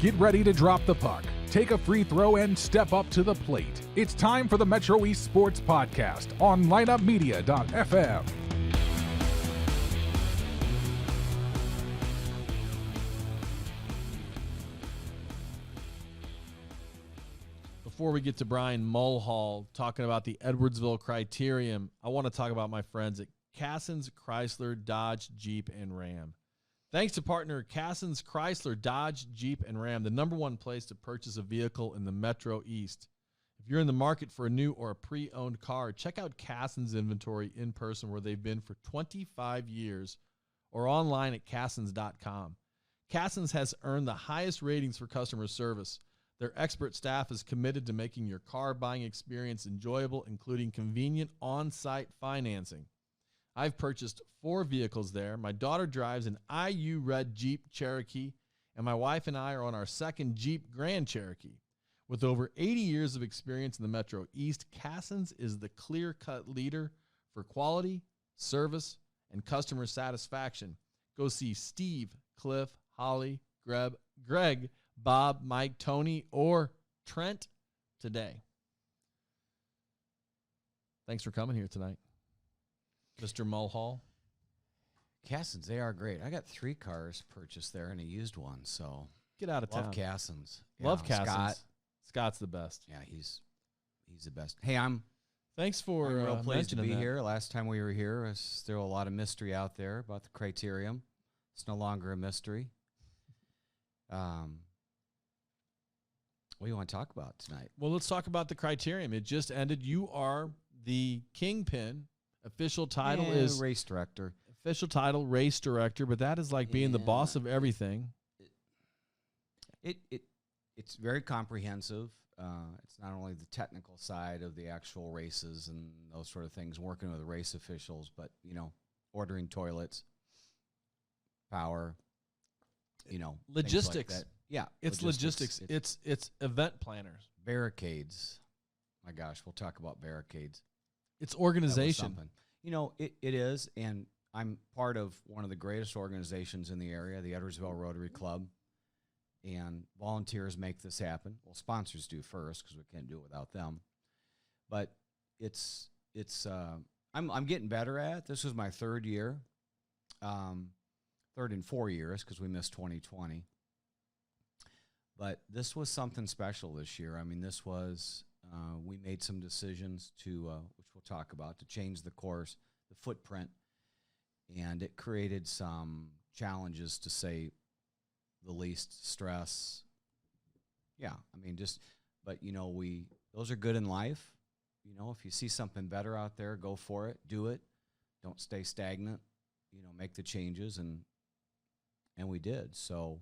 Get ready to drop the puck, take a free throw, and step up to the plate. It's time for the Metro East Sports Podcast on lineupmedia.fm. Before we get to Brian Mulhall talking about the Edwardsville Criterium, I want to talk about my friends at Cassens Chrysler, Dodge, Jeep, and Ram. Thanks to partner Cassens Chrysler, Dodge, Jeep, and Ram, the number one place to purchase a vehicle in the Metro East. If you're in the market for a new or a pre-owned car, check out Cassens inventory in person where they've been for 25 years or online at cassens.com. Cassens has earned the highest ratings for customer service. Their expert staff is committed to making your car buying experience enjoyable, including convenient on-site financing. I've purchased 4 vehicles there. My daughter drives an IU Red Jeep Cherokee, and my wife and I are on our second Jeep Grand Cherokee. With over 80 years of experience in the Metro East, Cassens is the clear-cut leader for quality, service, and customer satisfaction. Go see Steve, Cliff, Holly, Greg, Bob, Mike, Tony, or Trent today. Thanks for coming here tonight, Mr. Mulhall. Cassens, they are great. I got 3 cars purchased there and a used one, so Get out of town. love Cassens. Love Yeah, Cassens. Scott's the best. Yeah, he's the best. Hey, I'm Thanks for real pleased to be that. here. Last time we were here, there's still a lot of mystery out there about the Criterium. It's no longer a mystery. What do you want to talk about tonight? Well, let's talk about the Criterium. It just ended. You are the kingpin. Official title is race director. Official title, race director, but that is like being the boss of everything. It's very comprehensive. It's not only the technical side of the actual races and those sort of things, working with the race officials, but, ordering toilets, power, Logistics. Like that. Yeah. It's logistics. It's event planners. Barricades. My gosh, we'll talk about barricades. It's organization. It is, and I'm part of one of the greatest organizations in the area, the Edwardsville Rotary Club, and volunteers make this happen. Well, sponsors do first because we can't do it without them. But I'm getting better at it. This was my 3rd year, 3rd in 4 years because we missed 2020. But this was something special this year. I mean, this was we made some decisions to, which we'll talk about, to change the course, the footprint, and it created some challenges, to say the least. Stress. Yeah, I mean, but those are good in life. If you see something better out there, go for it, do it. Don't stay stagnant. Make the changes, and we did. So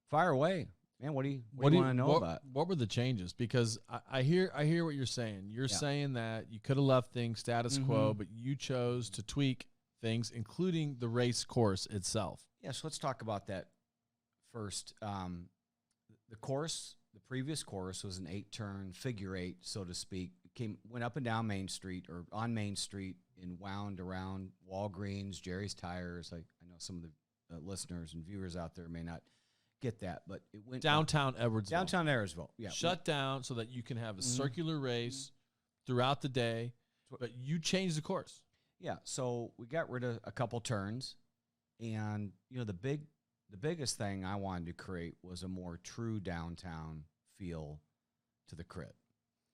fire away. Man, what do you want to know about? What were the changes? Because I hear what you're saying. You're saying that you could have left things status quo, but you chose to tweak things, including the race course itself. Yeah, so let's talk about that first. The previous course was an 8-turn figure 8, so to speak. It went up and down Main Street, or on Main Street, and wound around Walgreens, Jerry's Tires. I know some of the listeners and viewers out there may not get that, but it went downtown Edwardsville. Downtown Edwardsville, yeah. Shut down so that you can have a circular race throughout the day, but you changed the course. Yeah, so we got rid of a couple turns, and the biggest thing I wanted to create was a more true downtown feel to the crit.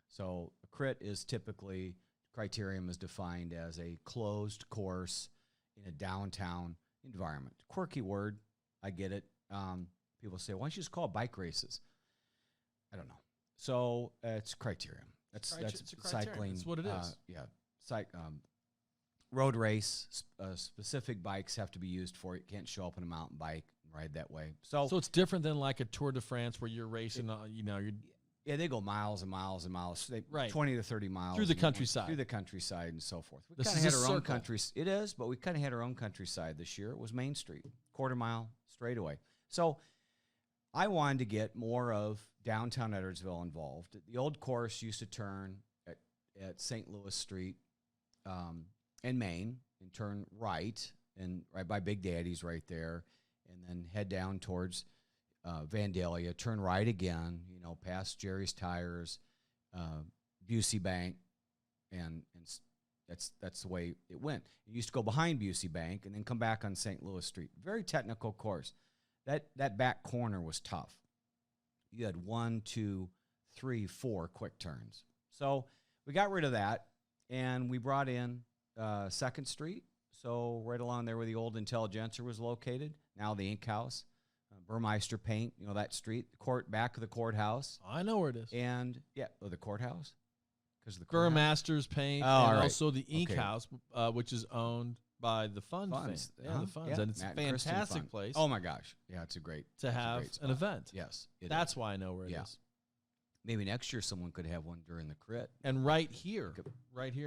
So a crit is typically, Criterium is defined as a closed course in a downtown environment. Quirky word, I get it. People say, why don't you just call it bike races? I don't know. So it's Criterium. That's cycling. That's what it is. Road race. Specific bikes have to be used for it. You can't show up on a mountain bike and ride that way. So it's different than like a Tour de France where you're racing. Yeah, they go miles and miles and miles. 20 to 30 miles. Through the countryside. Through the countryside and so forth. We This kind of is had a our own circle. country. It is, but we kind of had our own countryside this year. It was Main Street, quarter-mile straightaway. So I wanted to get more of downtown Edwardsville involved. The old course used to turn at St. Louis Street and Main and turn right by Big Daddy's right there, and then head down towards Vandalia, turn right again, past Jerry's Tires, Busey Bank, and that's the way it went. It used to go behind Busey Bank and then come back on St. Louis Street. Very technical course. That back corner was tough. You had 1, 2, 3, 4 quick turns. So we got rid of that, and we brought in 2nd Street. So right along there where the old Intelligencer was located, now the Ink House, Burmeister Paint, that street, back of the courthouse. I know where it is. And, the courthouse? Because the Burmaster's Paint, and also the Ink House, which is owned by the Funds. Yeah, the Funds. And it's a fantastic place. Oh, my gosh. Yeah, it's a great to have an event. Yes. That's why I know where it is. Maybe next year someone could have one during the crit. And right here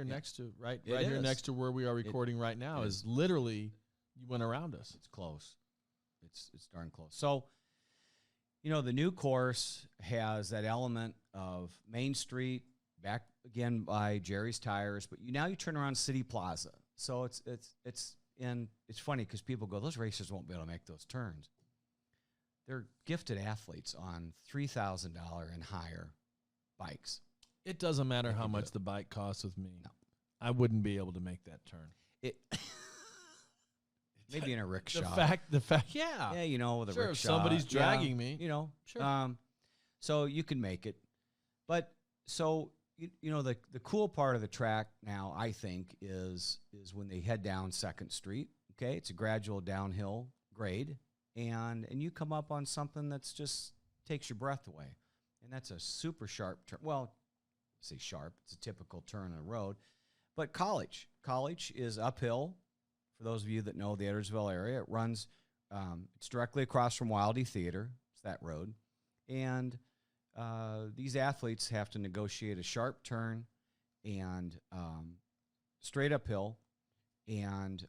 next to next to where we are recording right now is literally you went around us. It's close. It's darn close. So, the new course has that element of Main Street, back again by Jerry's Tires, but now you turn around City Plaza. So it's funny because people go, those racers won't be able to make those turns. They're gifted athletes on $3,000 and higher bikes. It doesn't matter how much the bike costs with me. No. I wouldn't be able to make that turn. Maybe in a rickshaw. The fact, yeah. Yeah, with a rickshaw. If somebody's dragging me. Sure. So you can make it. But so, the cool part of the track now, I think, is when they head down 2nd Street. Okay, it's a gradual downhill grade. And you come up on something that's just takes your breath away. And that's a super sharp turn. Well, say sharp. It's a typical turn on the road. But College is uphill. For those of you that know the Edwardsville area, it runs, it's directly across from Wildy Theater. It's that road. And these athletes have to negotiate a sharp turn and straight uphill. And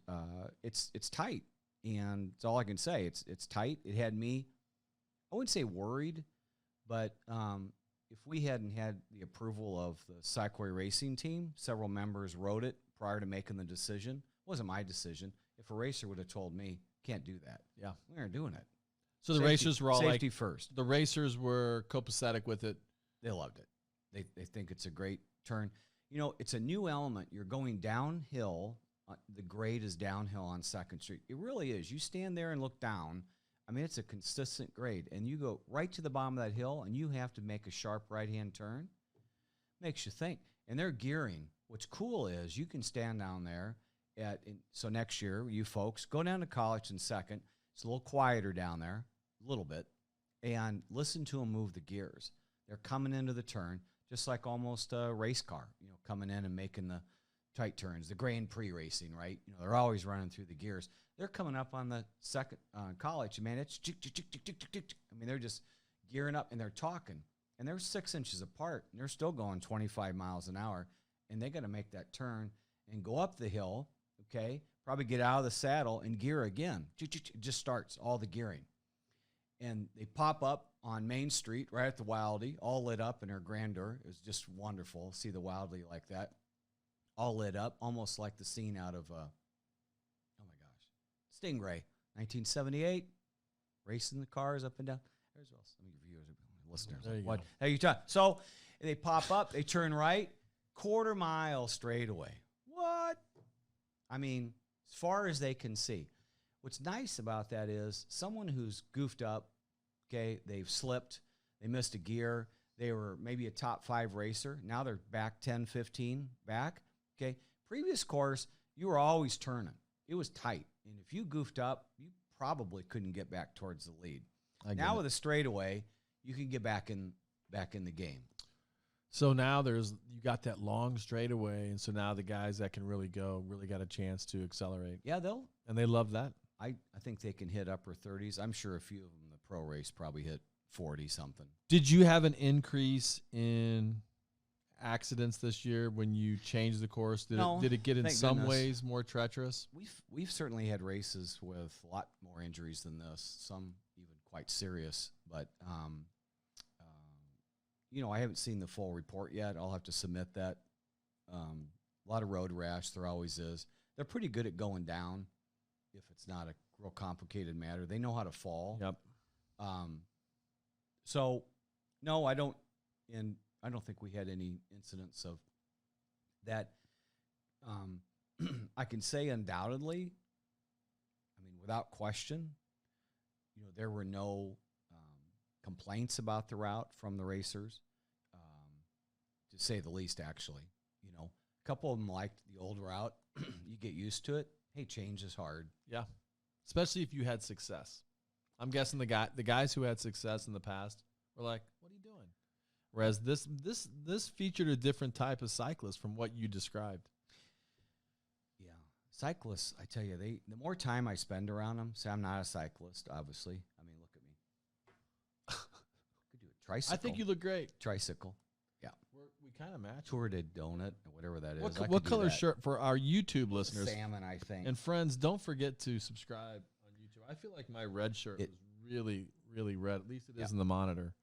it's tight. And it's all I can say. It's tight. It had me, I wouldn't say worried, but if we hadn't had the approval of the Cycway Racing team, several members wrote it prior to making the decision. It wasn't my decision. If a racer would have told me, can't do that. Yeah. We aren't doing it. So the racers were all safety first. The racers were copacetic with it. They loved it. They think it's a great turn. It's a new element. You're going downhill. The grade is downhill on 2nd Street. It really is. You stand there and look down. I mean, it's a consistent grade. And you go right to the bottom of that hill, and you have to make a sharp right-hand turn. Makes you think. And they're gearing. What's cool is you can stand down there. So next year, you folks, go down to College in 2nd. It's a little quieter down there, a little bit, and listen to them move the gears. They're coming into the turn, just like almost a race car, coming in and making the tight turns, the Grand Prix racing, right? They're always running through the gears. They're coming up on the 2nd College, and man, it's chick, chick, chick, chick, chick, chick, chick. I mean, they're just gearing up, and they're talking, and they're 6 inches apart, and they're still going 25 miles an hour, and they got to make that turn and go up the hill, okay, probably get out of the saddle and gear again. It just starts, all the gearing. And they pop up on Main Street right at the Wildy, all lit up in her grandeur. It was just wonderful to see the Wildy like that, all lit up, almost like the scene out of, oh my gosh, Stingray, 1978, racing the cars up and down. There's also some of your viewers, listeners. There you what? go. How you talking? So they pop up, they turn right, 1/4 mile straightaway. What? I mean, as far as they can see. What's nice about that is someone who's goofed up, okay, they've slipped, they missed a gear, they were maybe a top 5 racer, now they're back 10, 15 back, okay. Previous course, you were always turning. It was tight, and if you goofed up, you probably couldn't get back towards the lead. Now with a straightaway, you can get back in the game. So now you got that long straightaway, and so now the guys that can really go really got a chance to accelerate. Yeah, and they love that. I think they can hit upper 30s. I'm sure a few of them in the pro race probably hit 40 something. Did you have an increase in accidents this year when you changed the course? Did it get in some ways more treacherous? We've certainly had races with a lot more injuries than this, some even quite serious, but I haven't seen the full report yet. I'll have to submit that. A lot of road rash, there always is. They're pretty good at going down if it's not a real complicated matter. They know how to fall. Yep. So, no, I don't, and I don't think we had any incidents of that. I can say undoubtedly, I mean, without question, there were no complaints about the route from the racers, to say the least, actually. A couple of them liked the old route. You get used to it. Hey, change is hard. Yeah, especially if you had success. I'm guessing the guys who had success in the past were like, "What are you doing?" Whereas this featured a different type of cyclist from what you described. Yeah, cyclists. I tell you, the more time I spend around them. Say, I'm not a cyclist, obviously. I mean, look at me. Could do a tricycle. I think you look great. Tricycle. Yeah, we kind of match. Tour de donut, or whatever that is. What color shirt for our YouTube listeners? Salmon, I think. And friends, don't forget to subscribe on YouTube. I feel like my red shirt was really, really red. At least it is in the monitor.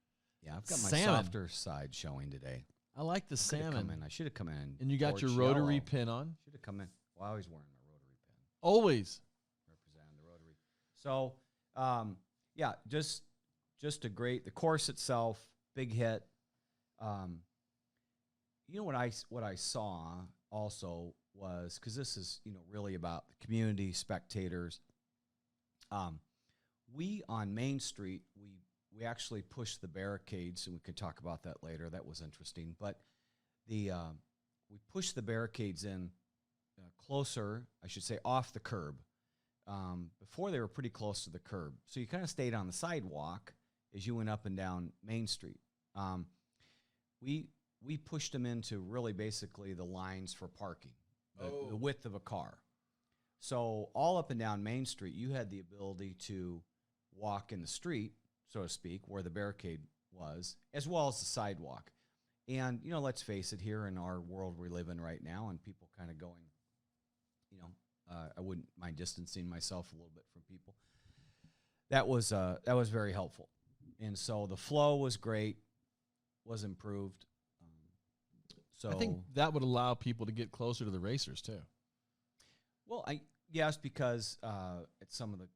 Yeah, I've got my Salmon. softer side showing today. I like the salmon. I should have come in. And you got your rotary pin on. Should have come in. Well, I always wearing my rotary pin. Always Representing the rotary. So, yeah, just a great. The course itself, big hit. What I saw also was, because this is really about the community, spectators. We on Main Street, we actually pushed the barricades, and we could talk about that later. That was interesting, but we pushed the barricades in closer, I should say, off the curb. Before they were pretty close to the curb, so you kind of stayed on the sidewalk as you went up and down Main Street. We pushed them into really basically the lines for parking, the width of a car. So all up and down Main Street, you had the ability to walk in the street, so to speak, where the barricade was, as well as the sidewalk. And, let's face it, here in our world we live in right now, and people kind of going, I wouldn't mind distancing myself a little bit from people. That was very helpful. And so the flow was great, was improved. So I think that would allow people to get closer to the racers too. Well, yes, because at some of the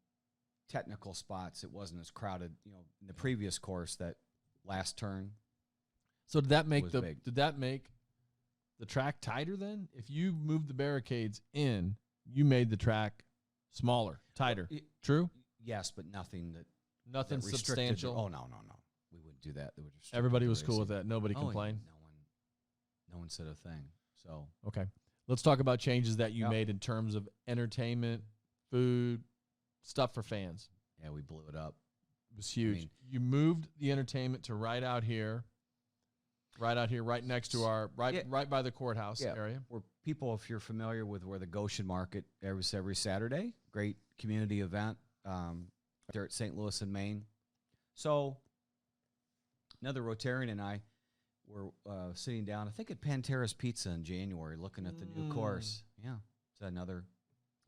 technical spots, it wasn't as crowded. In the previous course, that last turn. So did that make big. Did that make the track tighter then? If you moved the barricades in, you made the track smaller, tighter. True? Yes, but nothing that restricted substantial. Oh no, we wouldn't do that. Everybody was cool with that. Nobody complained. No one said a thing. So okay, let's talk about changes that you made in terms of entertainment, food, stuff for fans. Yeah, we blew it up. It was huge. You moved the entertainment to right out here, right next to our right by the courthouse area. Where people, if you're familiar with where the Goshen Market every Saturday, great community event there at St. Louis and Maine. So another Rotarian and I were sitting down, I think at Pantera's Pizza in January, looking at the new course. Yeah, it's another.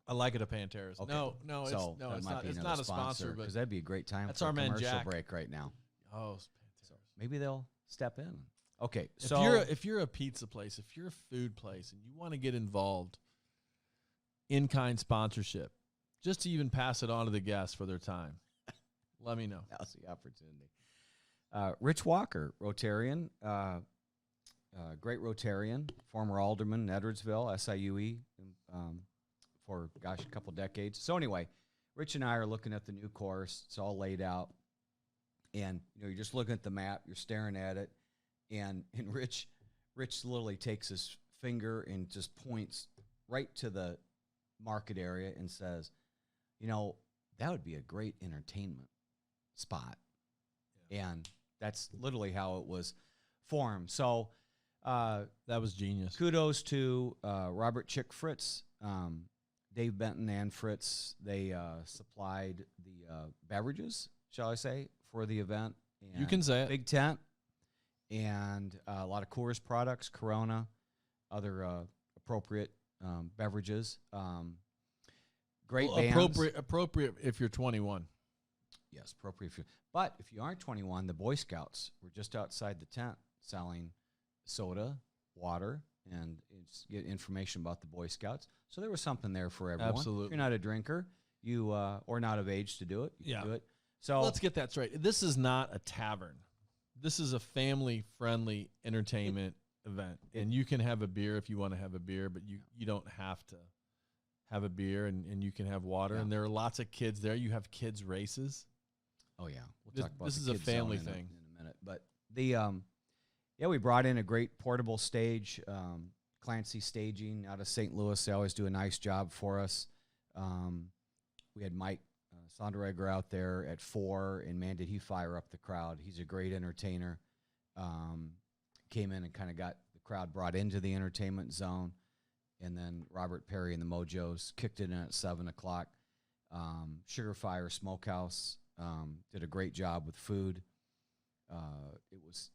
I like it at Pantera's. Okay. No, So it's might not. be It's another not a sponsor, because that'd be a great time that's for our a man commercial Jack. break right now. Oh, So maybe they'll step in. Okay, if you're a pizza place, if you're a food place, and you want to get involved, in-kind sponsorship, just to even pass it on to the guests for their time, let me know. Now's the opportunity. Rich Walker, Rotarian, great Rotarian, former alderman in Edwardsville, SIUE, for, a couple decades. So anyway, Rich and I are looking at the new course. It's all laid out. And, you're just looking at the map. You're staring at it. And Rich literally takes his finger and just points right to the market area and says, that would be a great entertainment spot. Yeah. And that's literally how it was formed. So that was genius. Kudos to Robert Chick Fritz, Dave Benton and Fritz. They supplied the beverages, shall I say, for the event. And you can say it. Big tent and a lot of Coors products, Corona, other appropriate beverages. Great bands. Appropriate if you're 21. Yes, appropriate. But if you aren't 21, the Boy Scouts were just outside the tent selling soda, water, and get information about the Boy Scouts. So there was something there for everyone. Absolutely. If you're not a drinker, or not of age to do it, you can do it. So let's get that straight. This is not a tavern. this is a family-friendly entertainment event, and you can have a beer if you want to have a beer, but you don't have to have a beer, and you can have water. And there are lots of kids there. You have kids races. Oh yeah, we'll talk about this the is a kids zone family in thing. in a minute. But we brought in a great portable stage, Clancy Staging out of St. Louis. They always do a nice job for us. We had Mike Sonderegger out there at 4, and man, did he fire up the crowd. He's a great entertainer. Came in and kind of got the crowd brought into the entertainment zone. And then Robert Perry and the Mojos kicked it in at 7 o'clock. Sugar Fire Smokehouse did a great job with food. It was.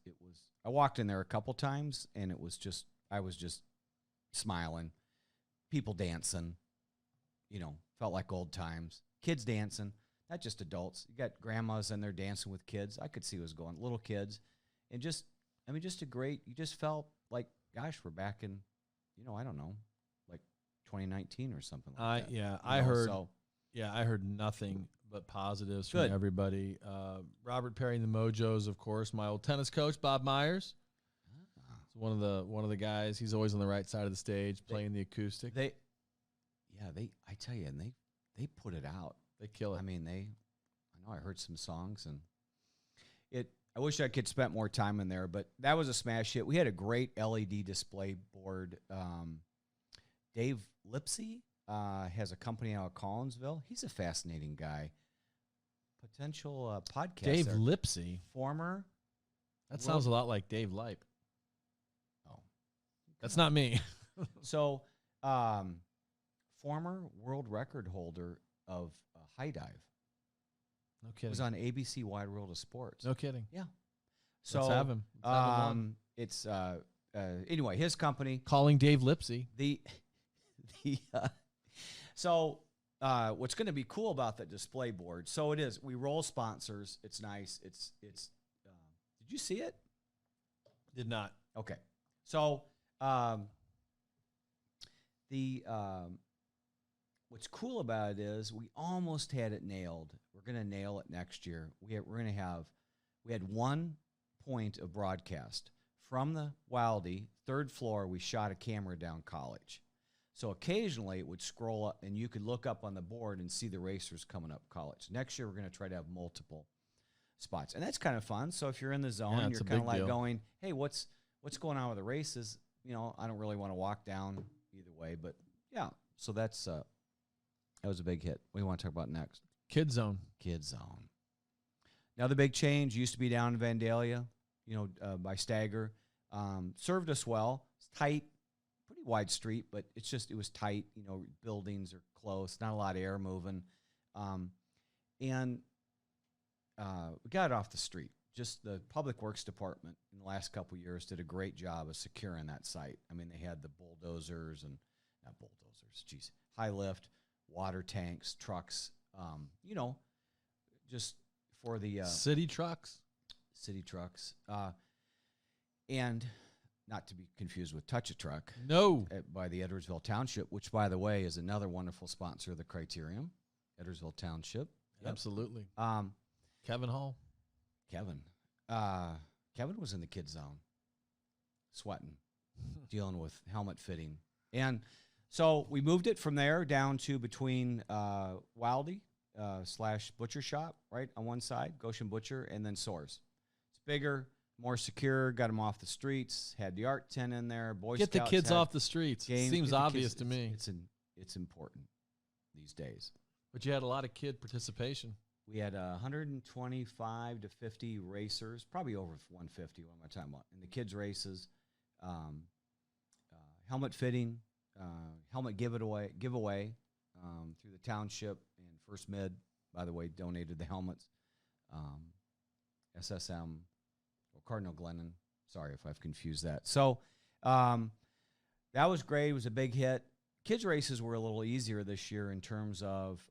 I walked in there a couple times, and I was just smiling. People dancing, felt like old times. Kids dancing, not just adults. You got grandmas in there dancing with kids. I could see what was going. Little kids, and just a great. You just felt like, gosh, we're back in, I don't know, like 2019 or something like that. Yeah, I heard nothing but positives from everybody. Robert Perry and the Mojos, of course. My old tennis coach, Bob Myers. One of the guys. He's always on the right side of the stage playing the acoustic. I tell you, and they put it out. They kill it. I mean, I know I heard some songs, and I wish I could spend more time in there, but that was a smash hit. We had a great LED display board. Dave Lipsy has a company out of Collinsville. He's a fascinating guy. Potential podcaster. Dave Lipsy? Former. That sounds a lot like Dave Lipe. Oh. That's not me. So, former world record holder of high dive. No kidding. Was on ABC Wide World of Sports. No kidding. Yeah. So let's have him. Let's have him on. It's anyway, his company. Calling Dave Lipsy. So what's going to be cool about that display board? So it is. We roll sponsors. It's nice. It's. Did you see it? Did not. Okay. So what's cool about it is we almost had it nailed. We're going to nail it next year. We had 1 point of broadcast from the Wildy, 3rd floor. We shot a camera down College. So occasionally it would scroll up, and you could look up on the board and see the racers coming up College. Next year we're going to try to have multiple spots, and that's kind of fun. So if you're in the zone, you're kind of like going, "Hey, what's going on with the races?" I don't really want to walk down either way, but yeah. So that was a big hit. What do you want to talk about next? Kid Zone. Kid Zone. Now the big change used to be down in Vandalia, by Stagger. Served us well. It's tight, pretty wide street, but it was tight. Buildings are close, not a lot of air moving. And we got it off the street. Just the Public Works Department in the last couple of years did a great job of securing that site. I mean, they had the bulldozers and not bulldozers, geez, high lift, water tanks, trucks, just for the city trucks. City trucks. And not to be confused with Touch a Truck. No. By the Edwardsville Township, which, by the way, is another wonderful sponsor of the Criterium, Edwardsville Township. Yep. Absolutely. Kevin Hall. Kevin was in the Kid Zone, sweating, dealing with helmet fitting. And so we moved it from there down to between Wildy / Butcher Shop, right, on one side, Goshen Butcher, and then Source. It's bigger, more secure, got them off the streets, had the art tent in there. Boy Get Scouts the kids off the streets. Games. Seems obvious to me. It's important these days. But you had a lot of kid participation. We had 125 to 50 racers, probably over 150. What am I talking about? In the kids' races, helmet fitting, helmet giveaway through the township, and First Mid, by the way, donated the helmets. SSM, or Cardinal Glennon. Sorry if I've confused that. So that was great. It was a big hit. Kids' races were a little easier this year in terms of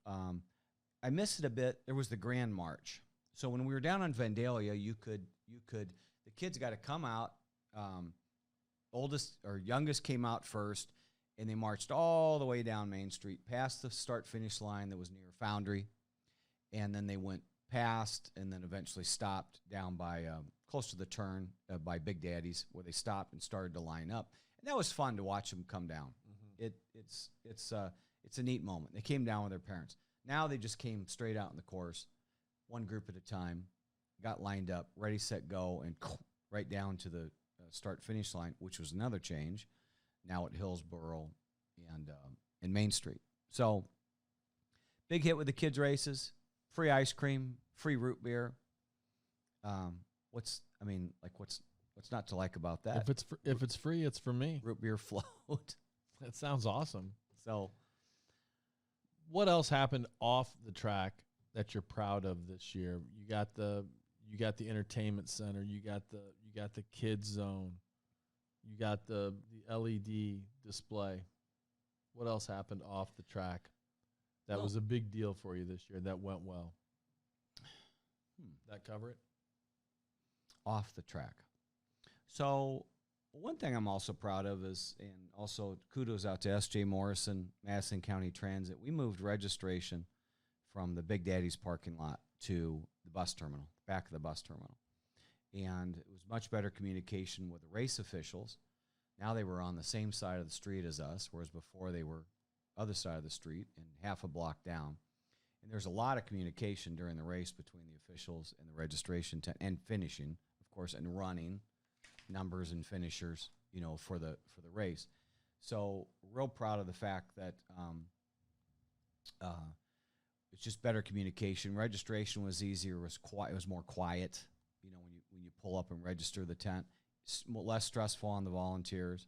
I missed it a bit. There was the Grand March. So when we were down on Vandalia, the kids got to come out. Oldest or youngest came out first, and they marched all the way down Main Street, past the start-finish line that was near Foundry, and then they went passed and then eventually stopped down by close to the turn by Big Daddy's, where they stopped and started to line up. And that was fun to watch them come down. It's a neat moment. They came down with their parents. Now they just came straight out in the course, one group at a time, got lined up, ready, set, go, and right down to the start-finish line, which was another change, now at Hillsboro and Main Street. So big hit with the kids' races, free ice cream, free root beer. What's not to like about that? If it's free, it's for me. Root beer float. That sounds awesome. So, what else happened off the track that you're proud of this year? You got the entertainment center. You got the kids zone. You got the LED display. What else happened off the track that was a big deal for you this year that went well? That cover it? Off the track. So one thing I'm also proud of is, and also kudos out to S.J. Morrison, Madison County Transit, we moved registration from the Big Daddy's parking lot to the bus terminal, back of the bus terminal. And it was much better communication with the race officials. Now they were on the same side of the street as us, whereas before they were other side of the street and half a block down. And there's a lot of communication during the race between the officials and the registration and finishing, of course, and running numbers and finishers, for the race. So real proud of the fact that it's just better communication. Registration was easier. It was more quiet. When you pull up and register the tent, it's less stressful on the volunteers.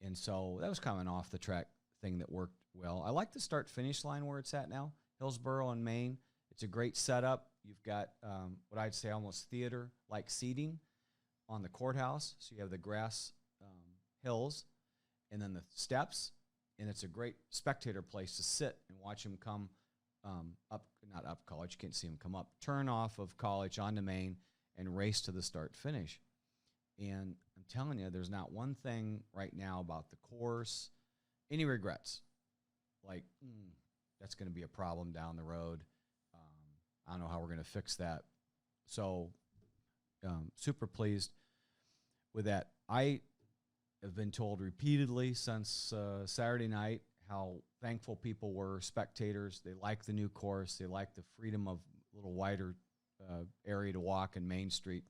And so that was kind of an off the track thing that worked well. I like the start finish line where it's at now, Hillsboro and Maine. It's a great setup. You've got what I'd say almost theater like seating on the courthouse. So you have the grass hills and then the steps, and it's a great spectator place to sit and watch them come not up College, you can't see them come up, turn off of College onto Main and race to the start finish. And I'm telling you, there's not one thing right now about the course, any regrets, like that's going to be a problem down the road. I don't know how we're going to fix that. So super pleased with that. I have been told repeatedly since Saturday night how thankful people were, spectators. They like the new course. They like the freedom of a little wider area to walk in Main Street.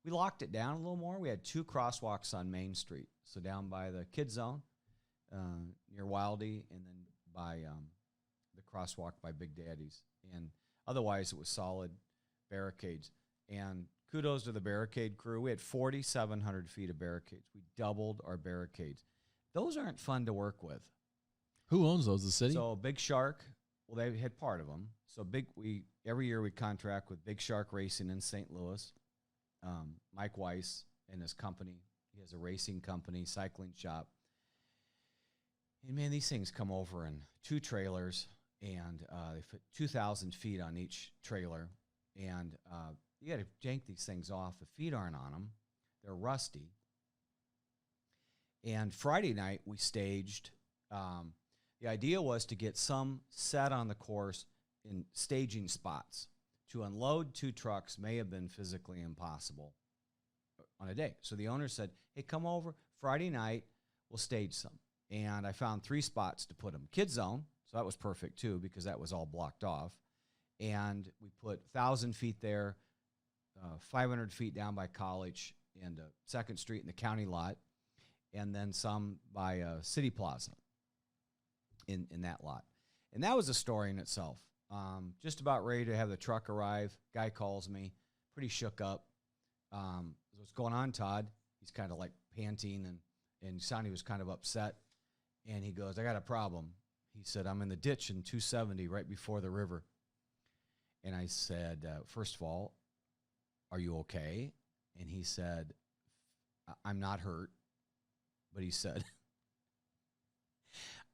We locked it down a little more. We had 2 crosswalks on Main Street. So down by the kids zone near Wildy, and then by the crosswalk by Big Daddy's. And otherwise it was solid barricades. And kudos to the barricade crew. We had 4,700 feet of barricades. We doubled our barricades. Those aren't fun to work with. Who owns those? The city? So Big Shark, well, they had part of them. So every year we contract with Big Shark Racing in St. Louis. Mike Weiss and his company. He has a racing company, cycling shop. And man, these things come over in 2 trailers, and they fit 2,000 feet on each trailer. And you got to jank these things off. The feet aren't on them. They're rusty. And Friday night we staged. The idea was to get some set on the course in staging spots. To unload 2 trucks may have been physically impossible on a day. So the owner said, hey, come over Friday night, we'll stage some. And I found 3 spots to put them. Kids zone, so that was perfect too, because that was all blocked off. And we put 1,000 feet there, 500 feet down by College and 2nd Street in the county lot, and then some by City Plaza in that lot. And that was a story in itself. Just about ready to have the truck arrive. Guy calls me, pretty shook up. What's going on, Todd? He's kind of like panting and sounding was kind of upset. And he goes, I got a problem. He said, I'm in the ditch in 270 right before the river. And I said, first of all, are you okay? And he said, I'm not hurt. But he said,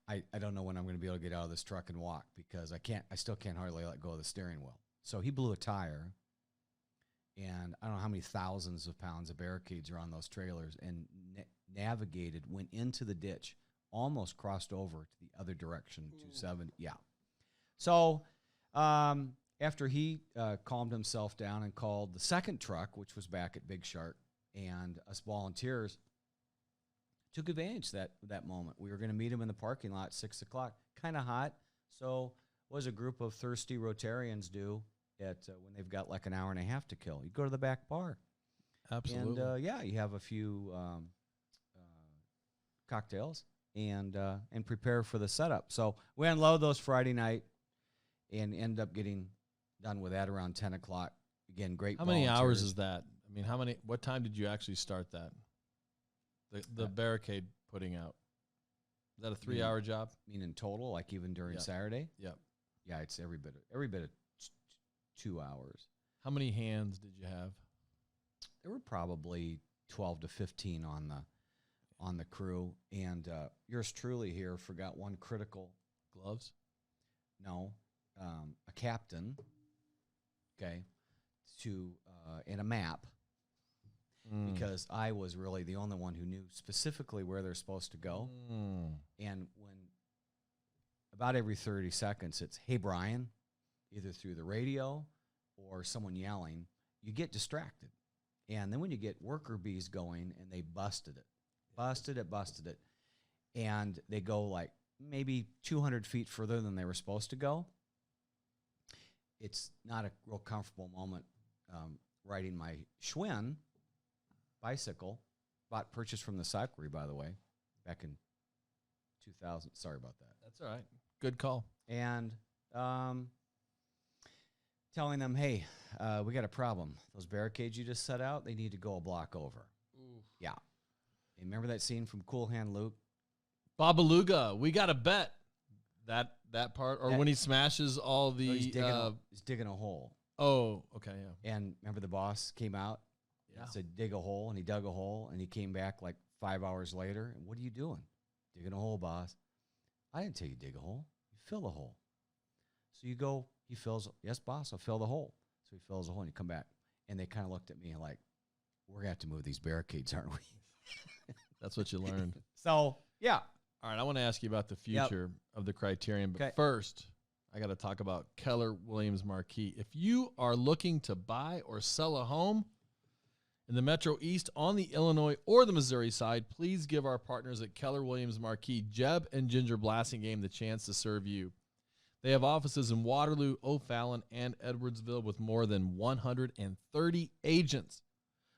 I don't know when I'm going to be able to get out of this truck and walk, because I still can't hardly let go of the steering wheel. So he blew a tire, and I don't know how many thousands of pounds of barricades are on those trailers, and navigated, went into the ditch, almost crossed over to the other direction, 270. Yeah. So after he calmed himself down and called the second truck, which was back at Big Shark, and us volunteers took advantage of that moment. We were going to meet him in the parking lot at 6 o'clock. Kind of hot. So what does a group of thirsty Rotarians do at when they've got like an hour and a half to kill? You go to the back bar. Absolutely. And, you have a few cocktails and prepare for the setup. So we unload those Friday night and end up getting done with that around 10 o'clock. Again, great. How many hours is that? I mean, what time did you actually start that? The barricade putting out. Is that a 3-hour job? I mean, in total, like even during Saturday? Yep. Yeah, it's every bit of 2 hours. How many hands did you have? There were probably 12 to 15 on the crew, and yours truly here forgot one critical. Gloves? No, a captain. Okay, and a map. Because I was really the only one who knew specifically where they're supposed to go. And when about every 30 seconds, it's, "Hey, Brian," either through the radio or someone yelling, you get distracted. And then when you get worker bees going and they busted it, and they go like maybe 200 feet further than they were supposed to go, it's not a real comfortable moment riding my Schwinn bicycle, purchased from the cyclery, by the way, back in 2000. Sorry about that. That's all right. Good call. And telling them, "Hey, we got a problem. Those barricades you just set out, they need to go a block over." Ooh. Yeah. And remember that scene from Cool Hand Luke? Babaluga, we got to bet that part, or when he smashes all the. He's digging a hole. Oh, okay, yeah. And remember the boss came out? Yeah. Said, "Dig a hole," and he dug a hole, and he came back like 5 hours later. And what are you doing? "Digging a hole, boss." "I didn't tell you dig a hole. You fill a hole." So you go, he fills, "Yes, boss, I'll fill the hole." So he fills the hole, and you come back. And they kind of looked at me like, "We're going to have to move these barricades, aren't we?" That's what you learned. So, yeah. All right, I want to ask you about the future of the Criterium. But first, I got to talk about Keller Williams Marquee. If you are looking to buy or sell a home in the Metro East, on the Illinois or the Missouri side, please give our partners at Keller Williams Marquee, Jeb and Ginger Blasingame, the chance to serve you. They have offices in Waterloo, O'Fallon, and Edwardsville with more than 130 agents.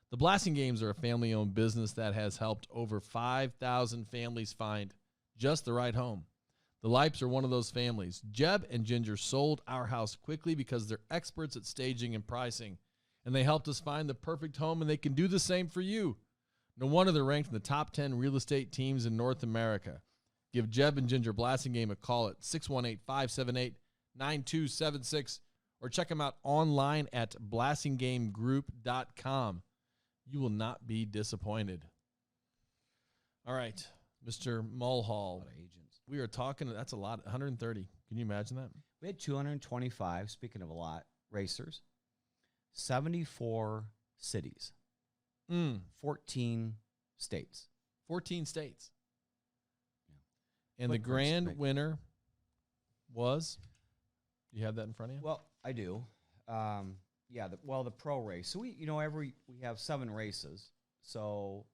The Blasingames are a family-owned business that has helped over 5,000 families find just the right home. The Lipes are one of those families. Jeb and Ginger sold our house quickly because they're experts at staging and pricing, and they helped us find the perfect home, and they can do the same for you. No wonder they're ranked in the top 10 real estate teams in North America. Give Jeb and Ginger Blasingame a call at 618-578-9276 or check them out online at blasinggamegroup.com. You will not be disappointed. All right, Mr. Mulhall. A lot of agents. We are talking, that's a lot, 130. Can you imagine that? We had 225, speaking of a lot, racers. 74 cities. 14 states. 14 states. Yeah. And the grand winner was, you have that in front of you? Well, I do. The pro race. So we have 7 races. So,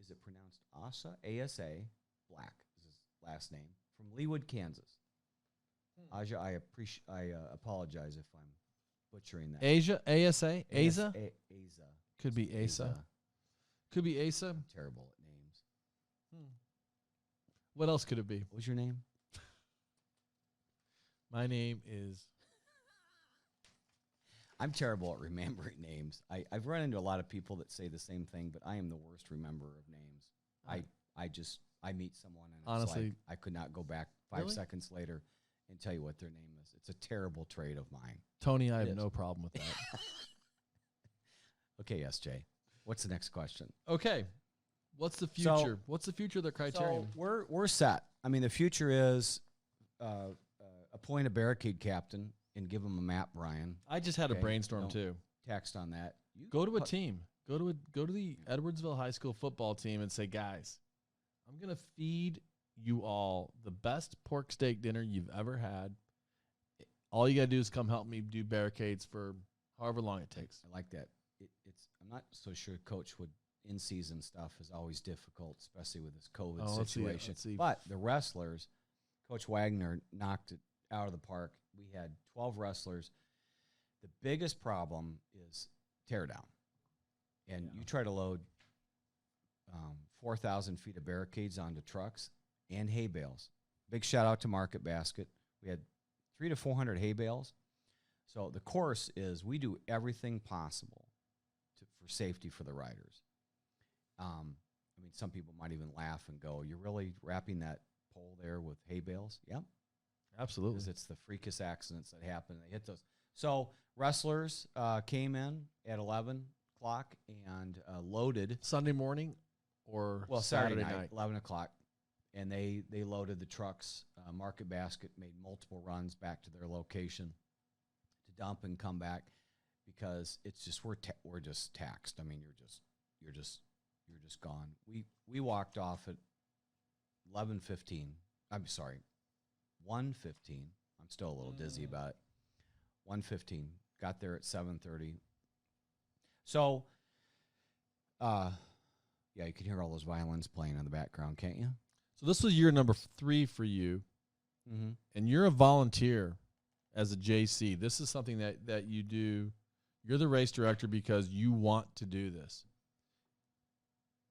is it pronounced Asa? ASA Black is his last name, from Leawood, Kansas. Aja, I apologize if I'm butchering that. Asia, ASA, Asa? Asa. Could be Asa. Could be Asa. I'm terrible at names. What else could it be? What was your name? My name is... I'm terrible at remembering names. I've run into a lot of people that say the same thing, but I am the worst rememberer of names. I meet someone and honestly, it's like I could not go back 5 seconds later and tell you what their name is. It's a terrible trait of mine. Tony, I have no problem with that. Okay, SJ. What's the next question? Okay. What's the future? What's the future of the Criterium? So we're set. I mean, the future is appoint a barricade captain and give him a map, Brian. I just had a brainstorm too. Text on that. Go to a team. Go to the Edwardsville High School football team and say, guys, I'm gonna feed you all the best pork steak dinner you've ever had. All you got to do is come help me do barricades for however long it takes. I like that. I'm not so sure Coach would in-season stuff is always difficult, especially with this COVID situation. Let's see. But the wrestlers, Coach Wagner knocked it out of the park. We had 12 wrestlers. The biggest problem is teardown. And you try to load 4,000 feet of barricades onto trucks and hay bales. Big shout out to Market Basket. We had 300 to 400 hay bales. So the course is we do everything possible for safety for the riders. I mean, some people might even laugh and go, "You're really wrapping that pole there with hay bales?" Yep. Absolutely. Because it's the freakish accidents that happen. They hit those. So wrestlers came in at 11 o'clock and loaded. Sunday morning or Saturday night, 11 o'clock. And they loaded the trucks. Market Basket made multiple runs back to their location to dump and come back because it's just we're just taxed. I mean, you're just gone. We walked off at 11:15. I'm sorry, 1:15. I'm still a little dizzy about it. 1:15. Got there at 7:30. So, yeah, you can hear all those violins playing in the background, can't you? So this was year number 3 for you, and you're a volunteer as a JC. This is something that you do. You're the race director because you want to do this.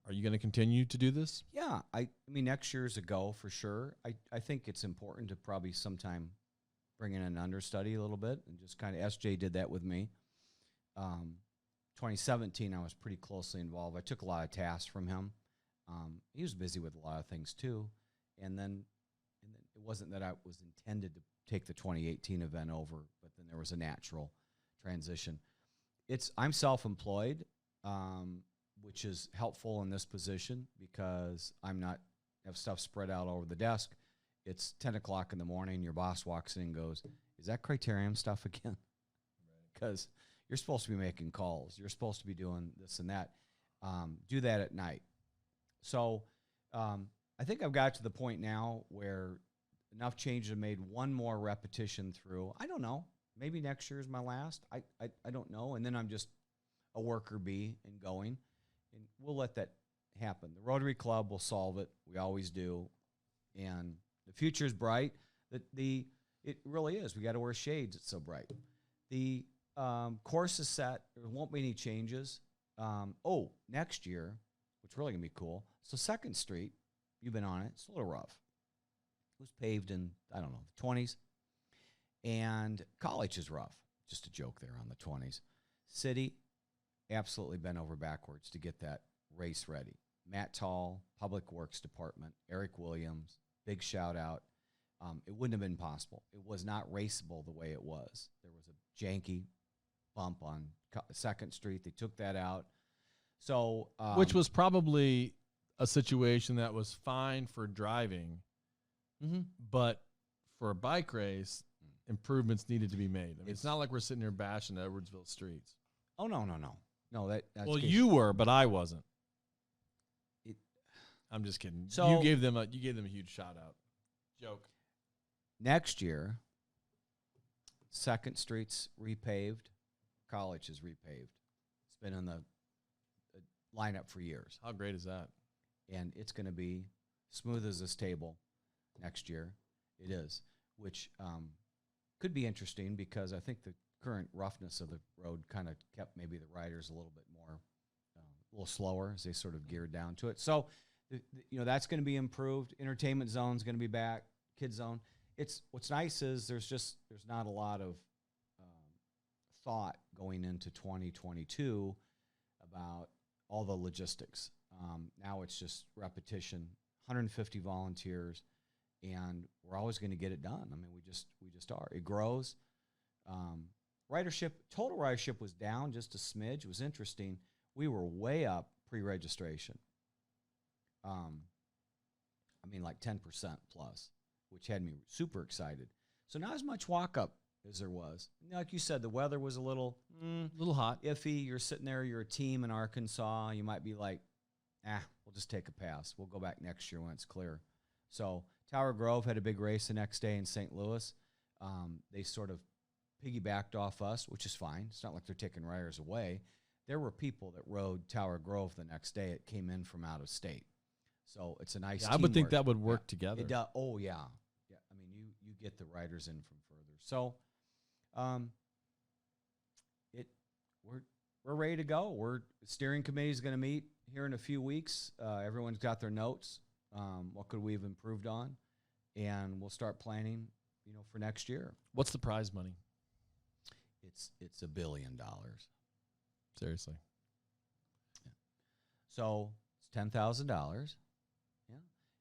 Are you going to continue to do this? Yeah, I mean, next year's a go for sure. I think it's important to probably sometime bring in an understudy a little bit and just kind of, SJ did that with me. 2017, I was pretty closely involved. I took a lot of tasks from him. He was busy with a lot of things too. And then it wasn't that I was intended to take the 2018 event over, but then there was a natural transition. I'm self-employed, which is helpful in this position because have stuff spread out over the desk. It's 10 o'clock in the morning. Your boss walks in and goes, "Is that Criterium stuff again?" Because you're supposed to be making calls. You're supposed to be doing this and that. Do that at night. So I think I've got to the point now where enough changes are made, one more repetition through. I don't know. Maybe next year is my last. I don't know. And then I'm just a worker bee and going. And we'll let that happen. The Rotary Club will solve it. We always do. And the future is bright. It really is. We got to wear shades. It's so bright. The course is set. There won't be any changes. Next year, which is really going to be cool. So 2nd Street, you've been on it. It's a little rough. It was paved in, I don't know, the 20s. And College is rough. Just a joke there on the 20s. City, absolutely bent over backwards to get that race ready. Matt Tall, Public Works Department, Eric Williams, big shout out. It wouldn't have been possible. It was not raceable the way it was. There was a janky bump on 2nd Street. They took that out. So, which was probably a situation that was fine for driving, but for a bike race, improvements needed to be made. I mean, it's not like we're sitting here bashing Edwardsville streets. Oh, no. That's well, good. you were, but I wasn't. I'm just kidding. So you gave them a huge shout out. Joke. Next year, 2nd Street's repaved, College is repaved. It's been in the lineup for years. How great is that? And it's going to be smooth as this table next year. It is, which could be interesting because I think the current roughness of the road kind of kept maybe the riders a little bit more, a little slower as they sort of geared down to it. So, that's going to be improved. Entertainment zone's going to be back. Kids zone. What's nice is there's not a lot of thought going into 2022 about all the logistics. Now it's just repetition, 150 volunteers, and we're always going to get it done. I mean, we just are. It grows. Total ridership was down just a smidge. It was interesting. We were way up pre-registration. Like 10% plus, which had me super excited. So not as much walk-up as there was. Like you said, the weather was a little hot, iffy. You're sitting there, you're a team in Arkansas. You might be like, we'll just take a pass. We'll go back next year when it's clear. So Tower Grove had a big race the next day in St. Louis. They sort of piggybacked off us, which is fine. It's not like they're taking riders away. There were people that rode Tower Grove the next day. It came in from out of state. So it's a nice I would think teamwork. that would work together. It does. Oh, yeah. Yeah. I mean, you get the riders in from further. So we're ready to go. Steering committee is going to meet here in a few weeks. Everyone's got their notes. What could we have improved on? And we'll start planning, for next year. What's the prize money? It's $1 billion. Seriously. Yeah. So it's $10,000. Yeah.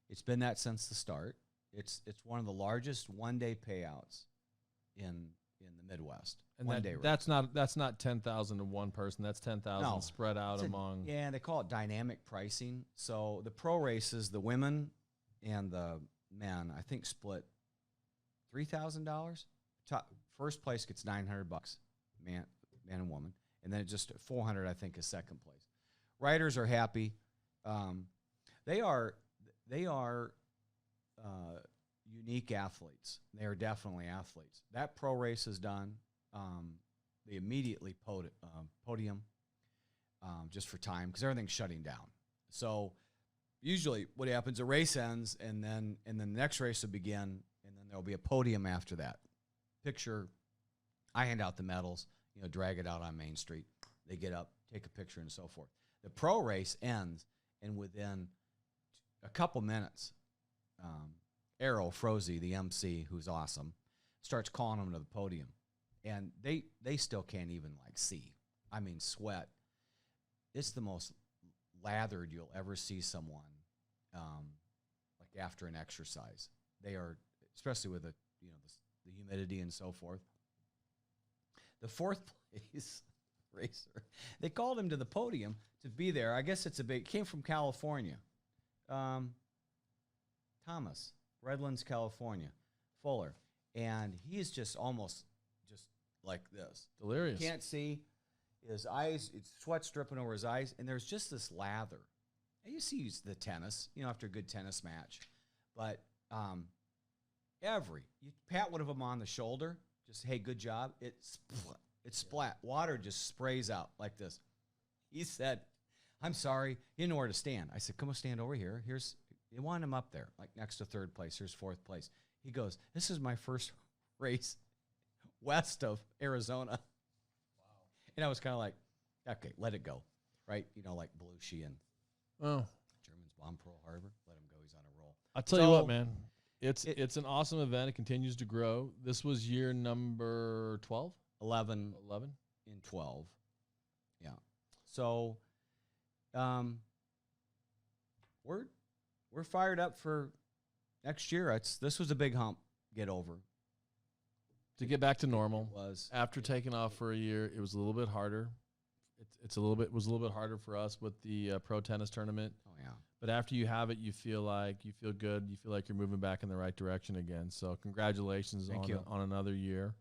It's been that since the start. It's one of the largest one-day payouts in the Midwest. And one day race. that's not 10,000 to one person. That's 10,000 spread out among. Yeah, they call it dynamic pricing. So the pro races, the women and the men, I think split $3,000. First place gets $900, man and woman, and then it just $400, I think, is second place. Riders are happy. They are unique athletes. They are definitely athletes. That pro race is done. They immediately podium just for time because everything's shutting down. So usually what happens, a race ends, and then the next race will begin, and then there'll be a podium after that. Picture, I hand out the medals, drag it out on Main Street. They get up, take a picture, and so forth. The pro race ends, and within a couple minutes, Arrow Frozy, the MC, who's awesome, starts calling them to the podium. And they still can't even, see. I mean, sweat. It's the most lathered you'll ever see someone, after an exercise. They are, especially with the humidity and so forth. The fourth place racer, they called him to the podium to be there. I guess came from California. Thomas, Redlands, California, Fuller. And he is just almost like this. Delirious. Can't see. His eyes, it's sweat dripping over his eyes, and there's just this lather. And you see the tennis, after a good tennis match. But you pat one of them on the shoulder, just, hey, good job. It's splat. Water just sprays out like this. He said, I'm sorry, he didn't know where to stand. I said, come on, stand over here. You want him up there, next to third place. Here's fourth place. He goes, this is my first race west of Arizona. Wow. And I was kind of like, okay, let it go. Right? Like Belushi and Germans bomb Pearl Harbor. Let him go. He's on a roll. I'll tell you what, man. It's an awesome event. It continues to grow. This was year number 12? 11 in 12. Yeah. So we're fired up for next year. This was a big hump get over. To get back to normal. It was. After taking off for a year, it was a little bit harder. Was a little bit harder for us with the pro tennis tournament. Oh yeah. But after you have it, you feel good. You feel like you're moving back in the right direction again. So congratulations on another year,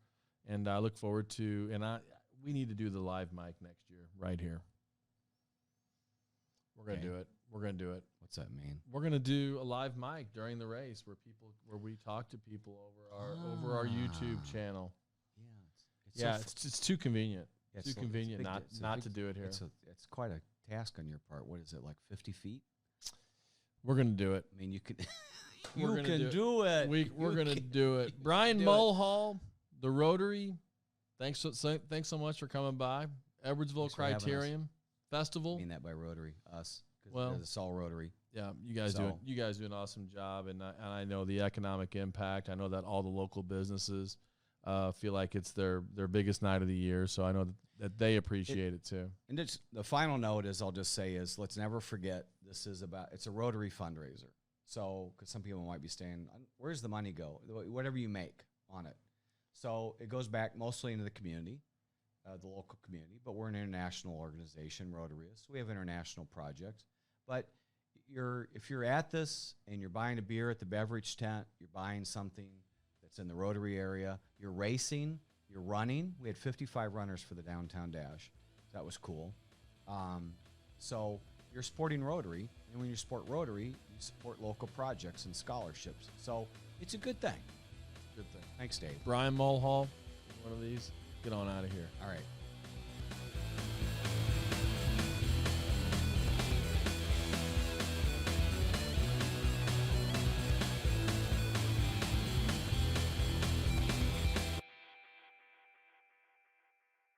and I look forward to. We need to do the live mic next year right here. We're gonna do it. We're gonna do it. What's that mean? We're gonna do a live mic during the race where we talk to people over our YouTube channel. Yeah, it's too convenient. It's too convenient not to do it here. It's quite a task on your part. What is it, like 50 feet? We're gonna do it. I mean, you could. We're you can do it. We're gonna do it. Brian Mulhall, the Rotary. Thanks so much for coming by. Edwardsville Criterium Festival. I mean that by Rotary, us. Well, it's all Rotary. Yeah, you guys do an awesome job, and I know the economic impact. I know that all the local businesses feel like it's their biggest night of the year, so I know that they appreciate it too. And the final note I'll just say is let's never forget it's a Rotary fundraiser. So because some people might be saying, where's the money go? Whatever you make on it. So it goes back mostly into the community, the local community, but we're an international organization, Rotary is. So we have international projects. But if you're at this and you're buying a beer at the beverage tent, you're buying something that's in the Rotary area, you're racing, you're running. We had 55 runners for the Downtown Dash. That was cool. So you're supporting Rotary, And when you support Rotary, you support local projects and scholarships. So it's a good thing. Good thing. Thanks, Dave. Brian Mulhall, one of these. Get on out of here. All right.